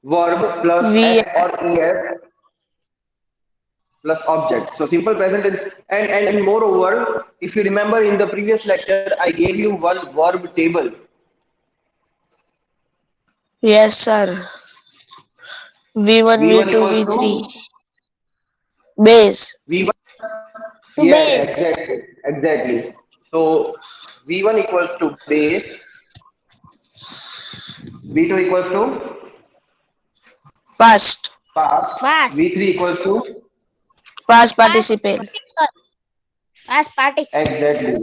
verb plus We s or es plus object. So simple present tense, and moreover, if you remember in the previous lecture, I gave you one verb table. yes, sir. V1, V1 V2, equals V3. to Base. V1. To Yes, base. exactly. So V1 equals to base, V2 equals to Past. past, Past. V3 equals to Past Past participle. participle. Past participle. exactly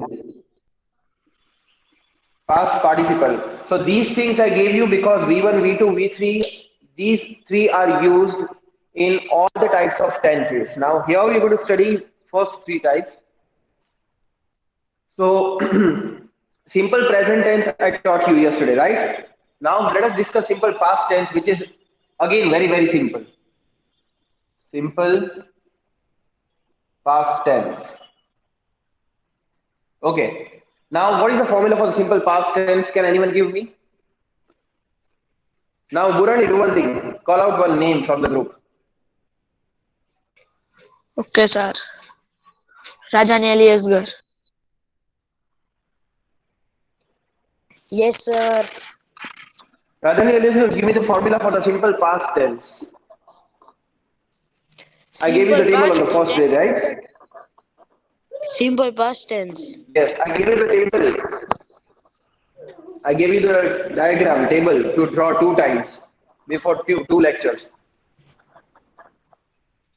past participle. So these things I gave you because V1, V2, V3, these three are used in all the types of tenses. Now here we're going to study first three types. So simple present tense I taught you yesterday, right? Now let us discuss simple past tense, which is again very simple. Simple past tense. Okay. Now what is the formula for the simple past tense? Can anyone give me? Now Burani, do one thing. Call out one name from the group. Okay, sir. Rajani Ali Asgar. Yes, sir. Rajani, listeners, give me the formula for the simple past tense. I gave you the Simple table on past the first page, tense. right? Simple past tense. Yes, I gave you the table. I gave you the diagram table to draw two times before two lectures.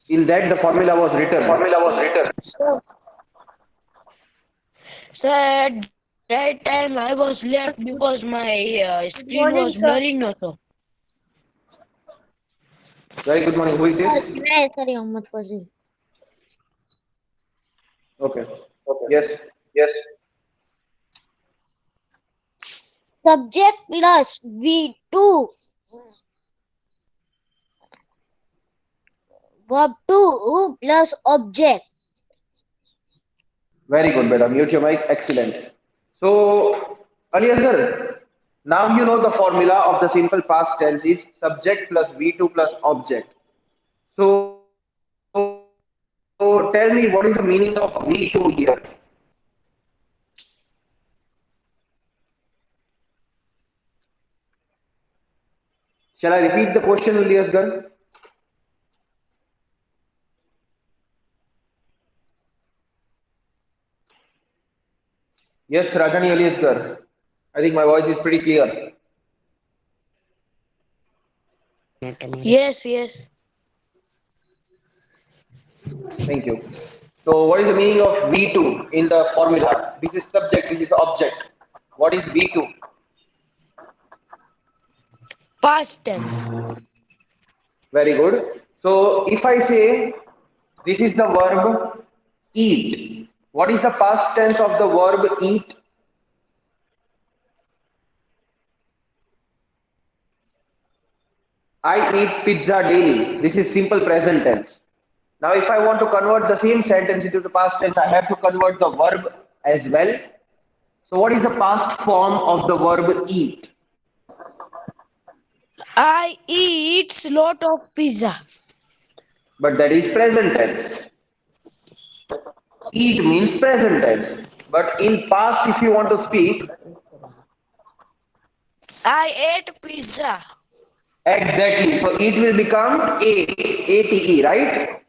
In that, the formula was written. So, so at that time I was left because my Good screen morning, was sir. blurring also. Very good morning. Who is this? Sorry, Muhammad Fazil. Okay. Yes. Subject plus V2 verb 2 plus object. Very good, madam. Mute your mic. Excellent. So, Ali Asgar, now you know the formula of the simple past tense is subject plus V2 plus object. So, tell me what is the meaning of V2 here? Shall I repeat the question, Ali Asgar? Yes, Rajani Ali Asgar. I think my voice is pretty clear. Yes, yes. Thank you. So, what is the meaning of V2 in the formula? This is subject, this is object. What is V2? Past tense. Very good. So, if I say this is the verb eat, what is the past tense of the verb eat? I eat pizza daily. This is simple present tense. Now, if I want to convert the same sentence into the past tense, I have to convert the verb as well. So, what is the past form of the verb eat? I eat lot of pizza. But that is present tense. Eat means present tense. But in past, if you want to speak, I ate pizza. exactly. So it will become ate, right?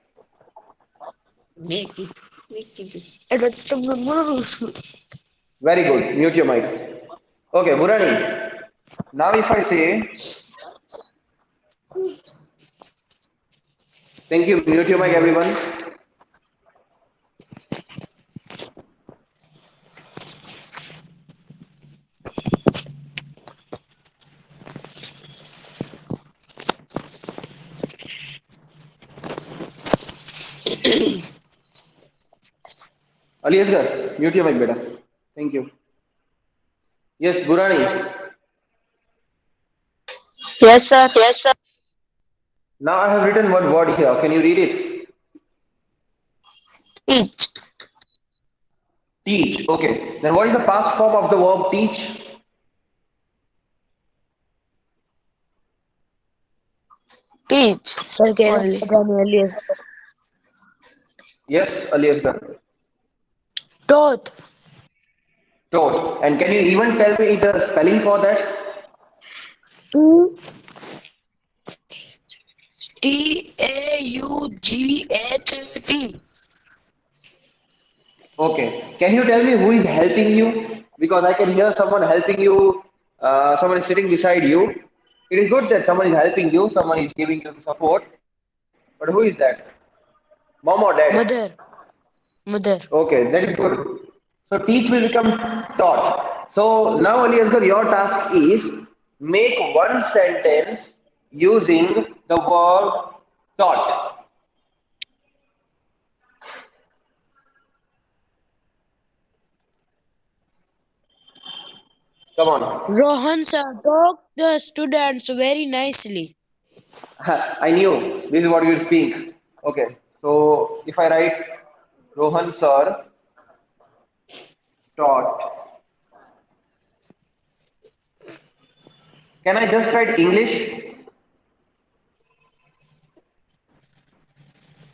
Very good. Mute your mic. Okay, Burani. Now if I say, thank you, mute your mic, everyone. Ali Asgar, mute your mic, beta. Thank you. Yes, Burani. Yes, sir. Now I have written one word here. Can you read it? Teach. Teach. Okay. Then what is the past form of the verb teach? Peach Sir, can only. Rajani Yes, Ali Asgar. Toth. Toad. And can you even tell me the spelling for that? Two Taught. Okay. Can you tell me who is helping you? Because I can hear someone helping you. Someone is sitting beside you. It is good that someone is helping you. Someone is giving you support. But who is that? Mom or dad? Mother. Mother. Okay, that is good. So teach will become taught. So now Ali Asgar, your task is make one sentence using the verb taught. Come on. Rohan sir taught the students very nicely. I knew this is what you speak. Okay, so if I write Rohan sir taught, can I just write English?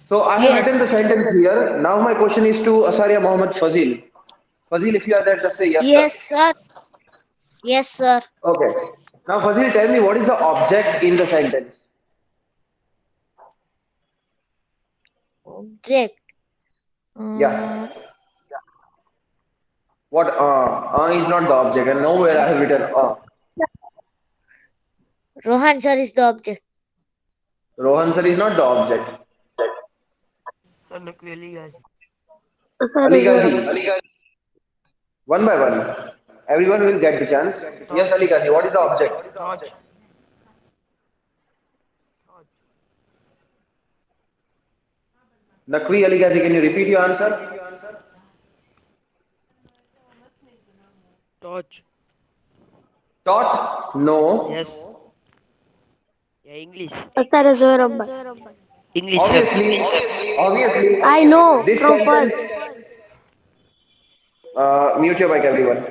So I have written the Yes. sentence here. Now my question is to Asaria Mohammed Fazil. Fazil, if you are there, just say yes, sir. Yes, sir. Yes, sir. Okay. Now Fazil, tell me what is the object in the sentence? Object. Yeah. Uh, What? Is not the object, and nowhere I have written Rohan, sir, is the object. Rohan sir is not the object. Sir Ali is Ghazi. the One by one. Everyone will get the chance. Yes, Ali Ghazi, what is the object? Nakwi Ali Ghazi, can you repeat your answer? Torch. Thought? No. Yes. Yeah, English. Sir is Rabbi. English, sir. Obviously, obviously, I know this from sentence. first. Mute your mic, everyone.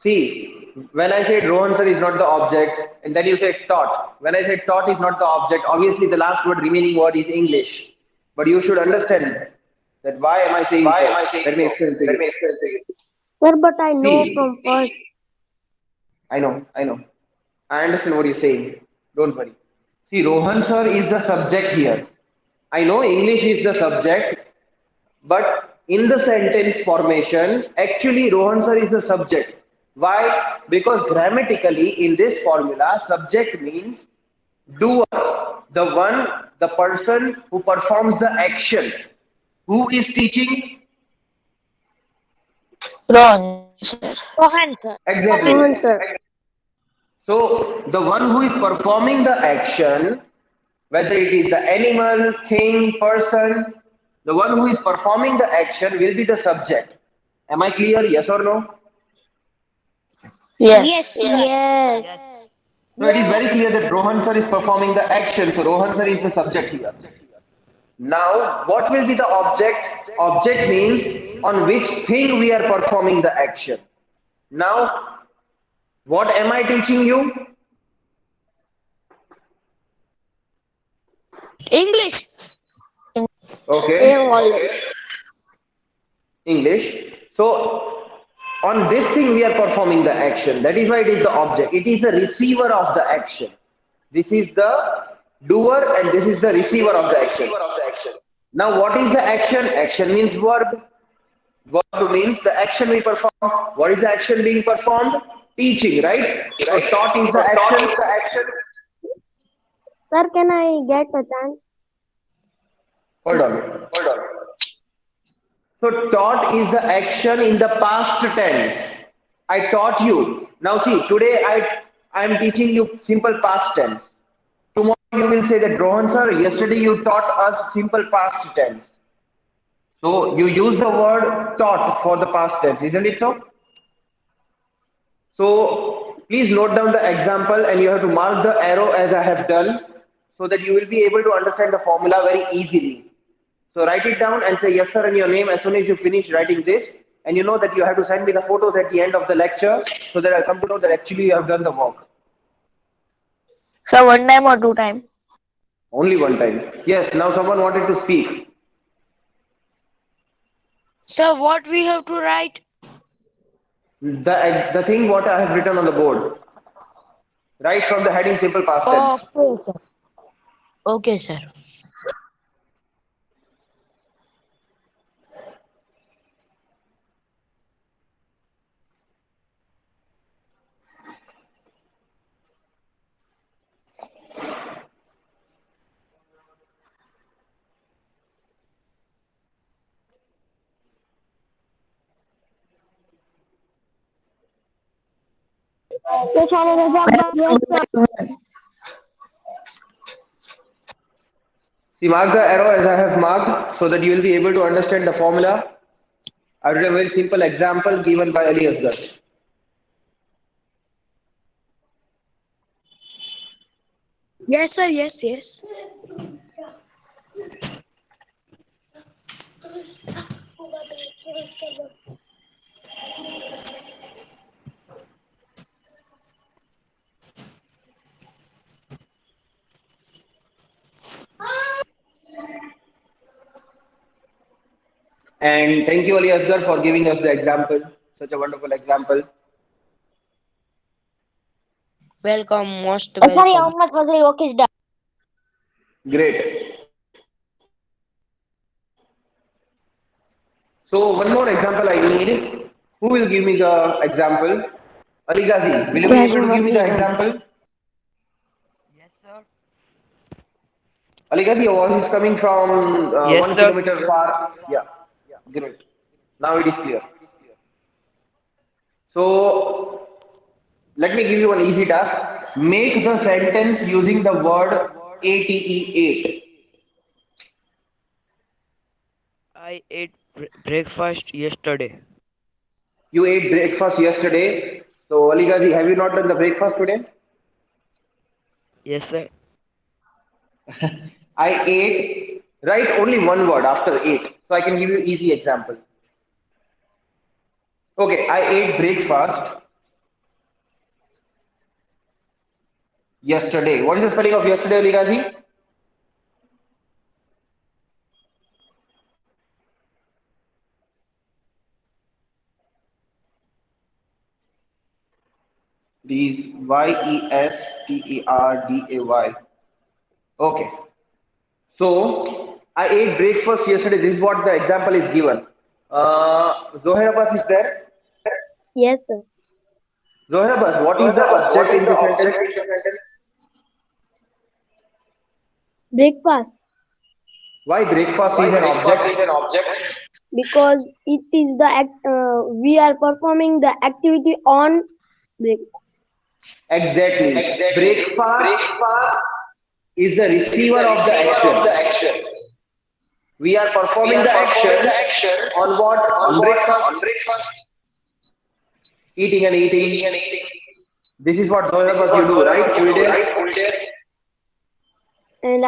See, when I said Rohan sir is not the object, and then you said thought. When I said thought is not the object, obviously the last word, remaining word is English. But you should understand that why am I saying so? Let me explain to you. Sir, but I know from See, first. I know. I understand what you're saying. Don't worry. See, Rohan sir is the subject here. I know English is the subject, but in the sentence formation, actually Rohan sir is the subject. Why? Because grammatically in this formula, subject means doer, the one, the person who performs the action. Who is teaching? Ron, sir. Rohan, sir. Exactly. Rohan, sir. So the one who is performing the action, whether it is the animal, thing, person, the one who is performing the action will be the subject. Am I clear? Yes or no? Yes, Yes. yes. So it is very clear that Rohan sir is performing the action. So Rohan sir is the subject here. Now, what will be the object? Object means on which thing we are performing the action. Now, what am I teaching you? English. Same Okay, always. English. So, on this thing we are performing the action. That is why it is the object. It is the receiver of the action. This is the doer and this is the receiver of the action. Now, what is the action? Action means verb. Verb means the action we perform. What is the action being performed? Teaching, right? So, taught is the action. Sir, can I get a chance? Hold on. So taught is the action in the past tense. I taught you. Now see, today I am teaching you simple past tense. Tomorrow you will say that Rohan sir, yesterday you taught us simple past tense. So you use the word taught for the past tense, isn't it so? So please note down the example and you have to mark the arrow as I have done so that you will be able to understand the formula very easily. So write it down and say yes sir and your name as soon as you finish writing this. And you know that you have to send me the photos at the end of the lecture so that I'll come to know that actually you have done the work. Sir, one time or two time? Only one time. Yes, now someone wanted to speak. Sir, what we have to write? The thing what I have written on the board, right from the heading simple past tense. Okay, sir. Okay, sir. Yes, See, mark the arrow as I have marked so that you will be able to understand the formula. I read a very simple example given by Ali Asgar. Yes, sir. Yes, yes. And thank you, Ali Asgar, for giving us the example, such a wonderful example. Welcome, most sorry, welcome. Ahmad Fazli work is done. Great. So, one more example I need. Who will give me the example? Ali Ghazi, will you be able to give me the example? Yes, sir. Ali Ghazi, your voice is coming from Yes, one sir. kilometer far. Yeah, great. Now it is clear. So, let me give you an easy task. Make the sentence using the word ATE8. I ate breakfast yesterday. You ate breakfast yesterday. So, Ali Ghazi, have you not done the breakfast today? Yes, sir. I ate. Write only one word after eight. So, I can give you easy example. Okay, I ate breakfast yesterday. What is the spelling of yesterday, Ali Ghazi? It is Yesterday. Okay. So I ate breakfast yesterday. This is what the example is given. Zohair Abbas is there. Yes, sir. Zohair Abbas, what is the What object is in the the object sentence? in the sentence? Breakfast, Why breakfast Why is an breakfast is object? an object? because it is the we are performing the activity on break. Exactly. Exactly. Breakfast Breakfast is the is receiver the of the receiver of action. the action. We are We performing are the performing action the action on what? on On what? breakfast, On breakfast, eating and eating and eating. eating. This is what Zohair This is Abbas you what do, right? Zohar you Every do, day. right? Every day. And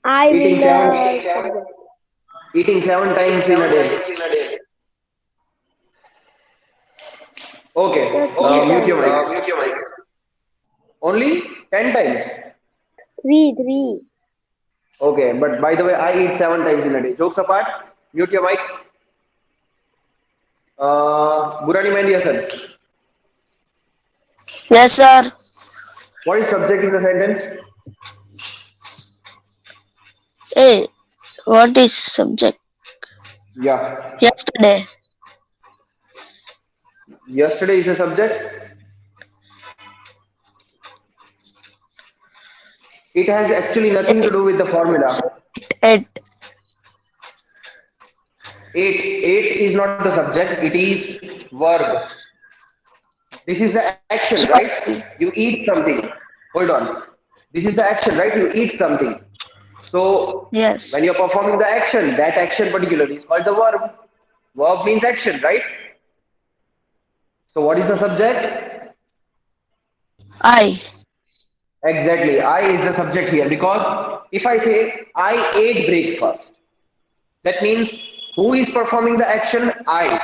I Eating will seven, Eating seven, subject. eating seven eating times in a seven times day. in a day. Okay. Three Mute times. your mic. Mute your mic. Only 10 times. Three. Okay, but by the way, I eat 7 times in a day. Jokes apart, mute your mic. Burani Mehndi Hassan. Yes, sir. What is subject in the sentence? Hey, what is subject? Yeah. Yesterday. Yesterday is the subject. It has actually nothing to Eight. do with the formula. Eight. Eight is not the subject, it is verb. This is the action, right? Sorry. You eat something. Hold on. This is the action, right? You eat something. So when Yes. you're performing the action, that action particularly is called the verb. Verb means action, right? So what is the subject? I. Exactly. I is the subject here because if I say I ate breakfast, that means who is performing the action? I.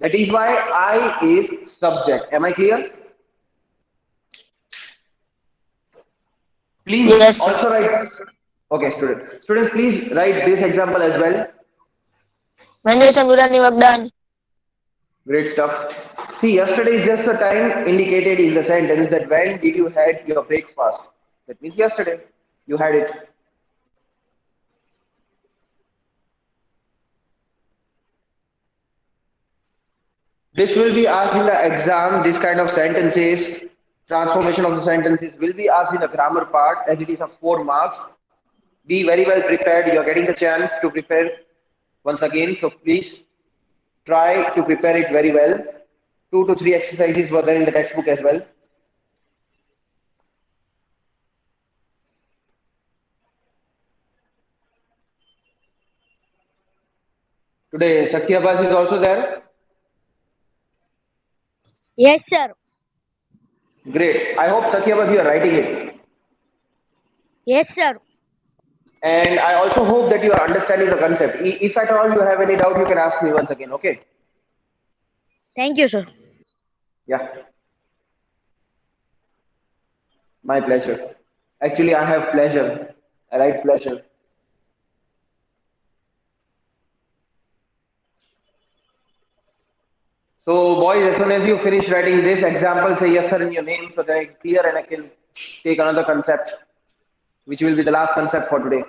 That is why I is subject. Am I clear? Please Yes, sir. also write. Okay, student. Students, please write this example as well. Mention Nurani Magdan. Great stuff. See, yesterday is just the time indicated in the sentence that when did you had your breakfast? That means yesterday you had it. This will be asked in the exam. This kind of sentences, transformation of the sentences will be asked in the grammar part as it is of 4 marks. Be very well prepared. You're getting the chance to prepare once again. So please try to prepare it very well. 2 to 3 exercises were there in the textbook as well. Today, Sakhi Abbas is also there. Yes, sir. Great. I hope Sakhi Abbas you are writing it. Yes, sir. And I also hope that you are understanding the concept. If at all you have any doubt, you can ask me once again. Okay. Thank you, sir. Yeah. My pleasure. Actually, I have pleasure. I write pleasure. So, boys, as soon as you finish writing this example, say yes, sir, in your name so that it's clear and I can take another concept, which will be the last concept for today.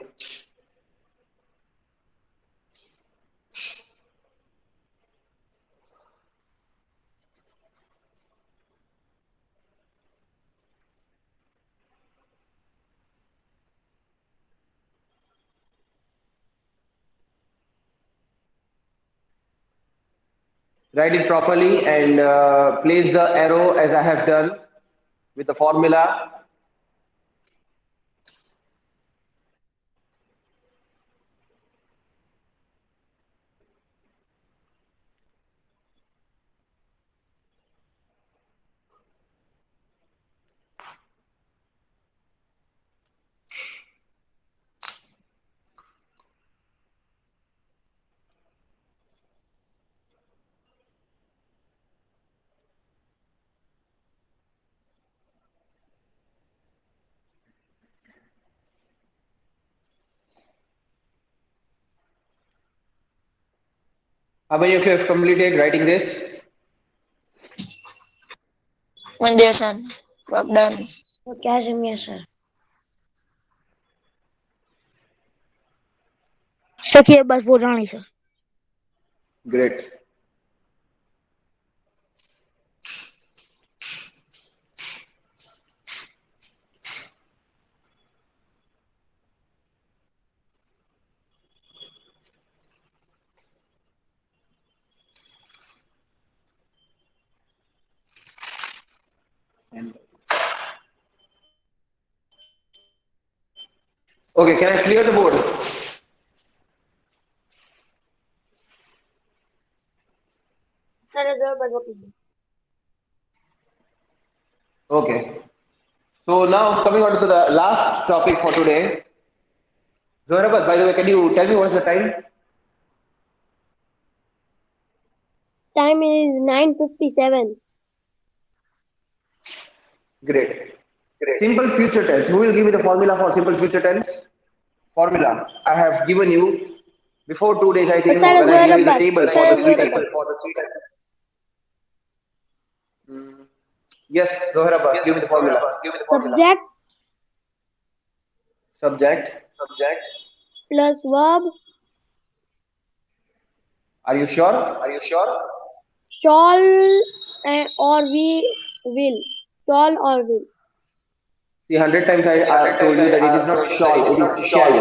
Write it properly and place the arrow as I have done with the formula. How many of you have completed writing this? Mention Magdan. क्या समझे sir? सखी बस वो जानी sir. Great. Okay, can I clear the board? Sir जोर बदलो. Okay. So now coming on to the last topic for today. Zohrabat, by the way, can you tell me what's the time? Time is 9:57. Great. Great. Simple future tense. Who will give me the formula for simple future tense? Formula. I have given you before 2 days, I think, Sir when I gave you the Zohrabbas. table for Sir the three Zohrabbas. types. Yes, Zohrabat, give me the formula. Subject Subject. plus verb Are you sure? shall or we will. Shall or will. See, 100 times I told you that it is not shall, it is shall.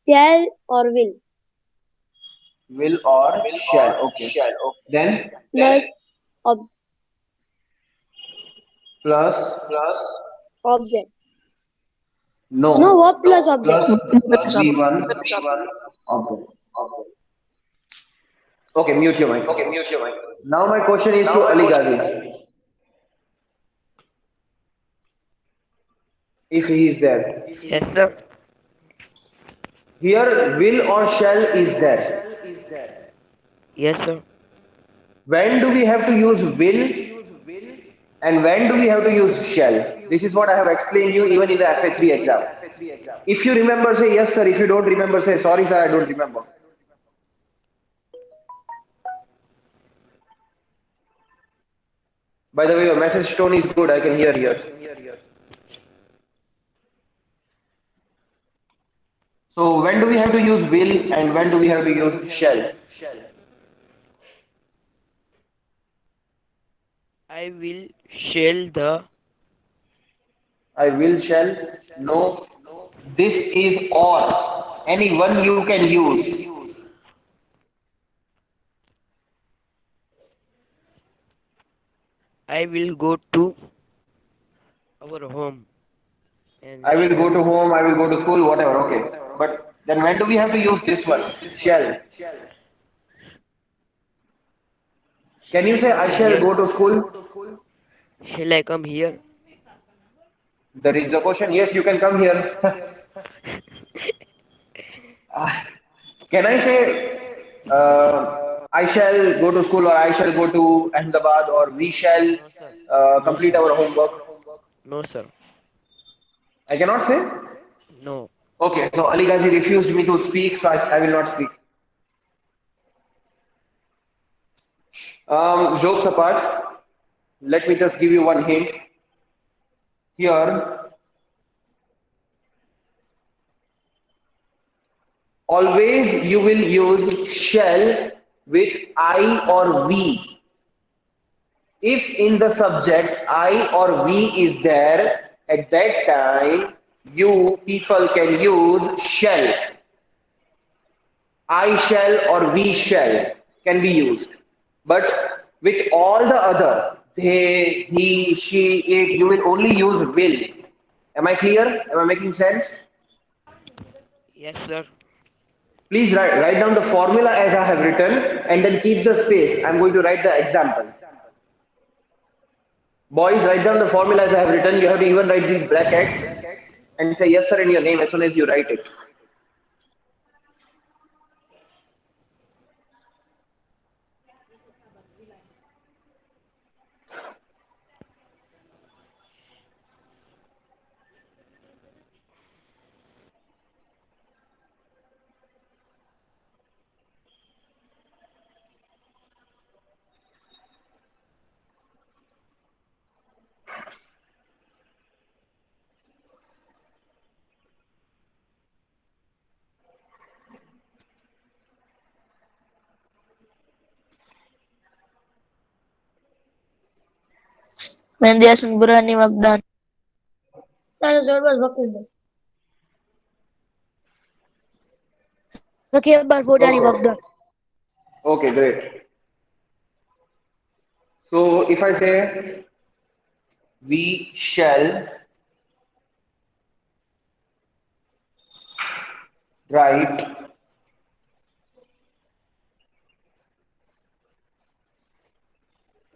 Shall or will. Will or shall. Okay. Then Plus ob- plus object. no. No, verb plus object. V1 object. Okay, mute your mic. Now my question is to Ali Ghazi. If he is there. Yes, sir. Here, will or shall is there. Yes, sir. When do we have to use will And when do we have to use shall? This is what I have explained you even in the FA3 exam. If you remember, say yes, sir. If you don't remember, say sorry, sir, I don't remember. By the way, your message tone is good. I can hear here. So when do we have to use will and when do we have to use shall? I will shall the. I will shall. No. This is or. Any one you can use. I will go to our home and I will go shall. to home. I will go to school. Whatever. Okay. But then when do we have to use this one? Shall. Can you Shall I say I come shall here? go to school? Shall I come here? That is the question. Yes, you can come here. Ah, can I say I shall go to school or I shall go to Ahmedabad or we shall No, sir. No, complete sir. our homework? No, sir. I cannot say. No. Okay, so Ali Ghazi refused me to speak, so I will not speak. Jokes apart, let me just give you one hint. Here, always you will use shall with I or we. If in the subject I or we is there, at that time you people can use shall. I shall or we shall can be used. But with all the other, they, he, she, it, you will only use will. Am I clear? Am I making sense? Yes, sir. Please write down the formula as I have written and then keep the space. I'm going to write the example. Boys, write down the formula as I have written. You have to even write these brackets and say yes sir in your name as soon as you write it. Mendiaskan berani Magdan. Sana Zorbas Bakul. Zakir Abbas Bodani Okay. Magdan. Okay, great. So if I say we shall write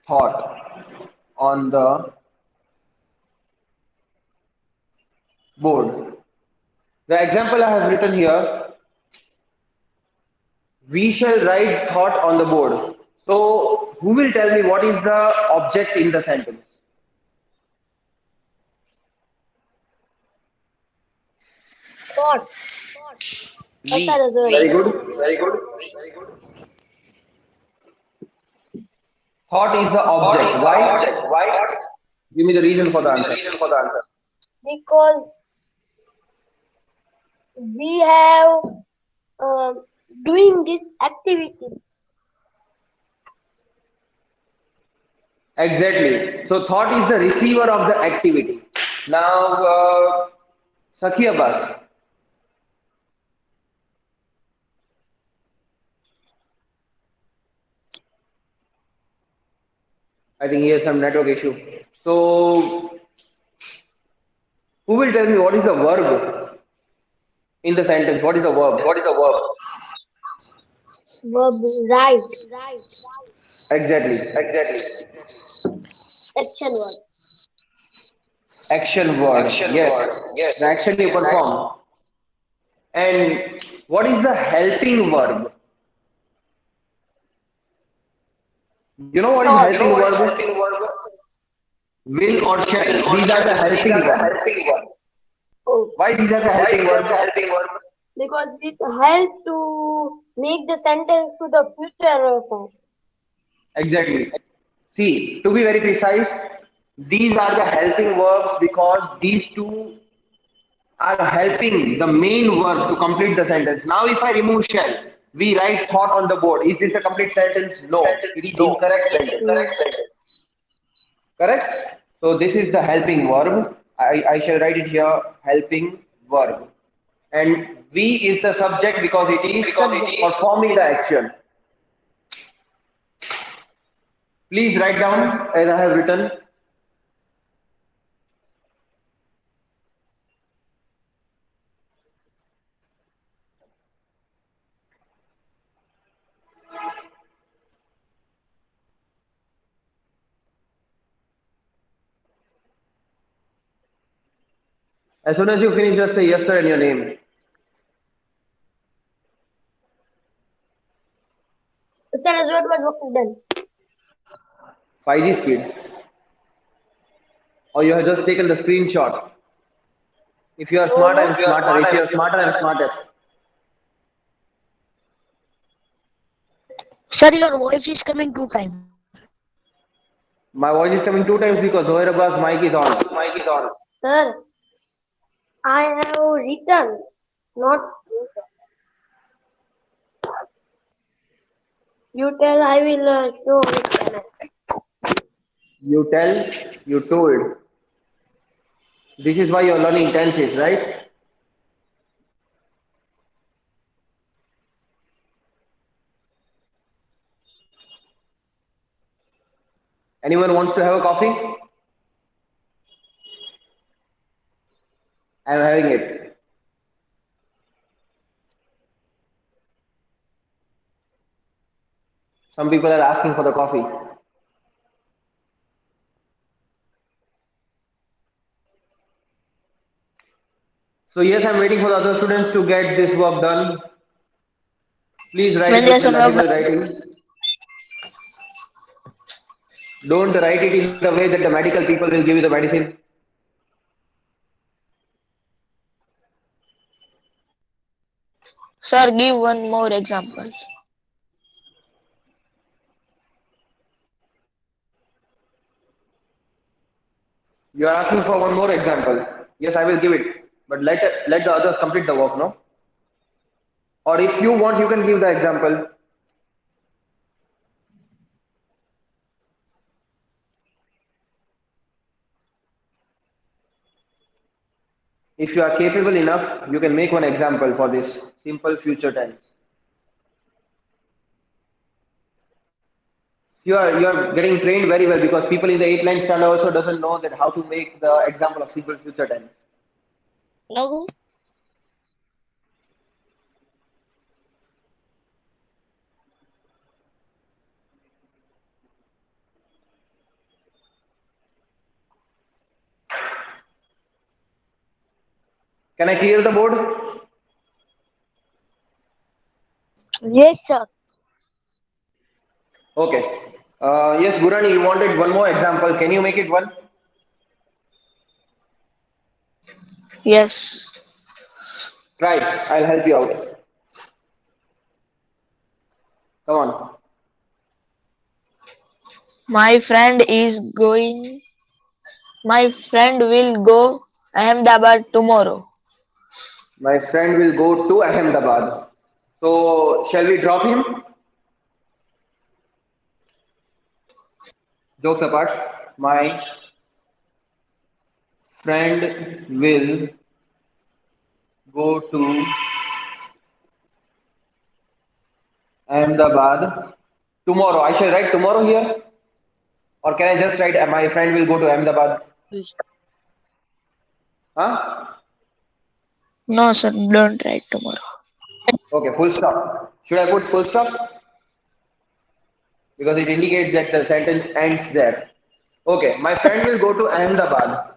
thought on the board. The example I have written here, we shall write thought on the board. So who will tell me what is the object in the sentence? Thought. We. Sana Very Zorbas. good. Very good. Thought is the object. Why? Give me the reason for the answer. Because we have uh, doing this activity. Exactly. So thought is the receiver of the activity. Now, Sakhi Abbas, I think he has some network issue. So, who will tell me what is the verb in the sentence? What is the verb? Verb right. Exactly. Action word. Action word. Yes. The action you perform. And what is the helping verb? You know what is Thought. helping verb? Will or shall. These are the helping verbs. Oh, Why these are the helping verbs? because it helps to make the sentence to the future form. Exactly. See, to be very precise, these are the helping verbs because these two are helping the main verb to complete the sentence. Now, if I remove shall, we write thought on the board. Is this a complete sentence? No, it is incorrect sentence. Hmm. Correct? So this is the helping verb. I shall write it here, helping verb. And we is the subject because it is Subject. performing the action. Please write down as I have written. As soon as you finish, just say yes sir and your name. Sir, as what was done? 5G speed. Or you have just taken the screenshot. If you are No, smart, I no. am smarter. If you are smarter, I am smartest. Sir, your voice is coming two times. My voice is coming two times because Zohair Abbas' mic is on. Sir, I have written, not you tell. I will show it. You tell, you told. This is why you're learning tenses, right? Anyone wants to have a coffee? I'm having it. Some people are asking for the coffee. So yes, I'm waiting for the other students to get this work done. Please write When it with there's the a work legible done. writing. Don't write it in the way that the medical people will give you the medicine. Sir, give one more example. You are asking for one more example. Yes, I will give it. But let the others complete the work, no? Or if you want, you can give the example. If you are capable enough, you can make one example for this simple future tense. You are getting trained very well because people in the 8th line standard also doesn't know that how to make the example of simple future tense. No. Can I clear the board? Yes, sir. Okay. Yes, Gurani, you wanted one more example. Can you make it one? Yes. Try. I'll help you out. Come on. My friend is going. My friend will go Ahmedabad tomorrow. My friend will go to Ahmedabad. So, shall we drop him? Jokes apart. My friend will go to Ahmedabad tomorrow. I shall write tomorrow here. Or can I just write my friend will go to Ahmedabad? Huh? No, sir, don't write tomorrow. Okay, full stop. Should I put full stop? Because it indicates that the sentence ends there. Okay, my friend will go to Ahmedabad.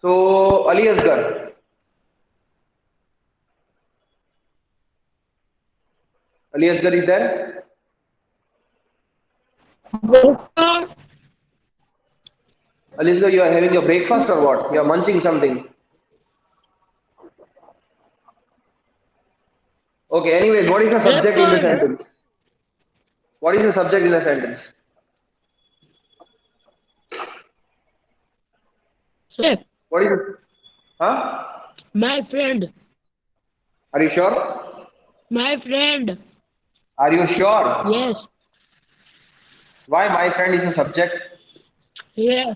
So, Ali Asgar. Ali Asgar is there? Alisgar, you are having your breakfast or what? You are munching something. Okay, anyways, what is the subject in the Record. sentence? What is the subject in the sentence? Sir, What is it? Huh? my friend. Are you sure? My friend. Are you sure? Yes. Why my friend is the subject? Yes.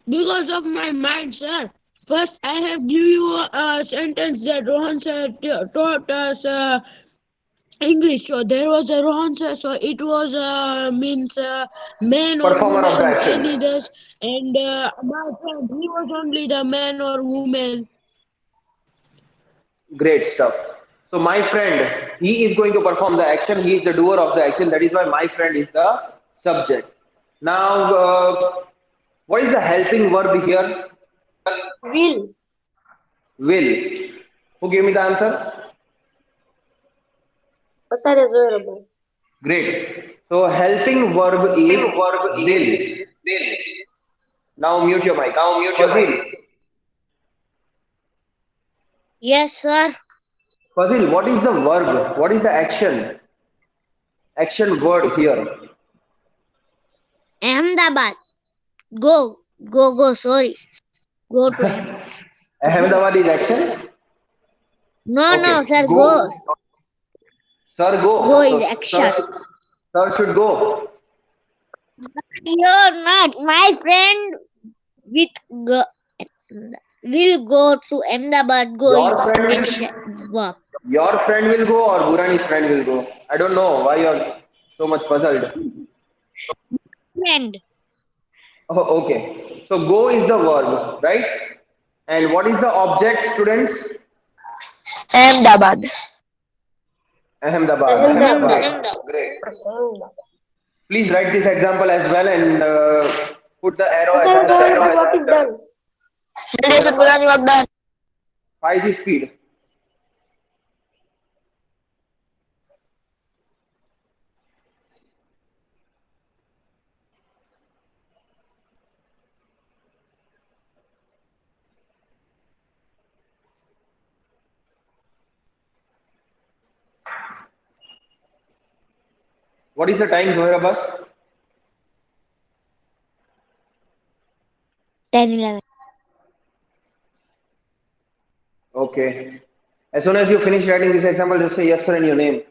Because of my mind, sir. First, I have give you a sentence that Rohan sir taught us English. So there was a Rohan sir. So it was means man or Performer of the woman, any action. this, and my friend he was only the man or woman. Great stuff. So my friend, he is going to perform the action. He is the doer of the action. That is why my friend is the subject. Now, what is the helping verb here? Will. Will. Who gave me the answer? Sir is available. Great. So helping verb is will. Now mute your mic. Fazil. Yes, sir. Fazil, what is the verb? What is the action? Action word here. Ahmedabad. Go. Go. Sorry. Go to Ahmedabad. Ahmedabad is action. No, Okay. sir. Go. Go. Sir, Go go. is So action. sir should go. You're not. My friend with go, will go to Ahmedabad. Go is Your friend action will verb. your friend will go or Burani's friend will go. I don't know why you're so much puzzled. Friend. Oh, okay. So go is the verb, right? And what is the object, students? Ahmedabad. Ahmedabad. Ahmedabad. Great. Please write this example as well and put the arrow Sir, as already done. work is done. Zohra, 5G speed. What is the time, Zohra bus? 10:11. Okay. As soon as you finish writing this example, just say yes sir and your name.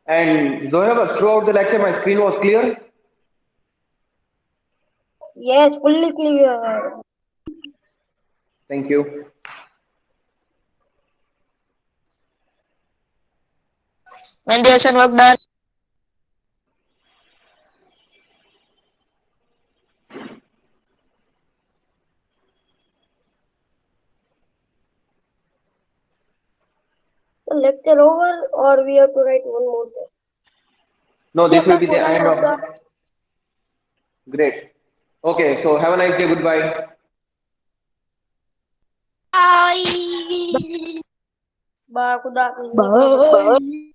And Zohra bus, throughout the lecture, my screen was clear. Yes, fully clear. Thank you. Validation work done. So lecture over or we have to write one more test? No, this Yes, will sir, be the question end of of. Great. Okay, so have a nice day. Goodbye. Bye. Ba, Khuda Hafiz. Bye.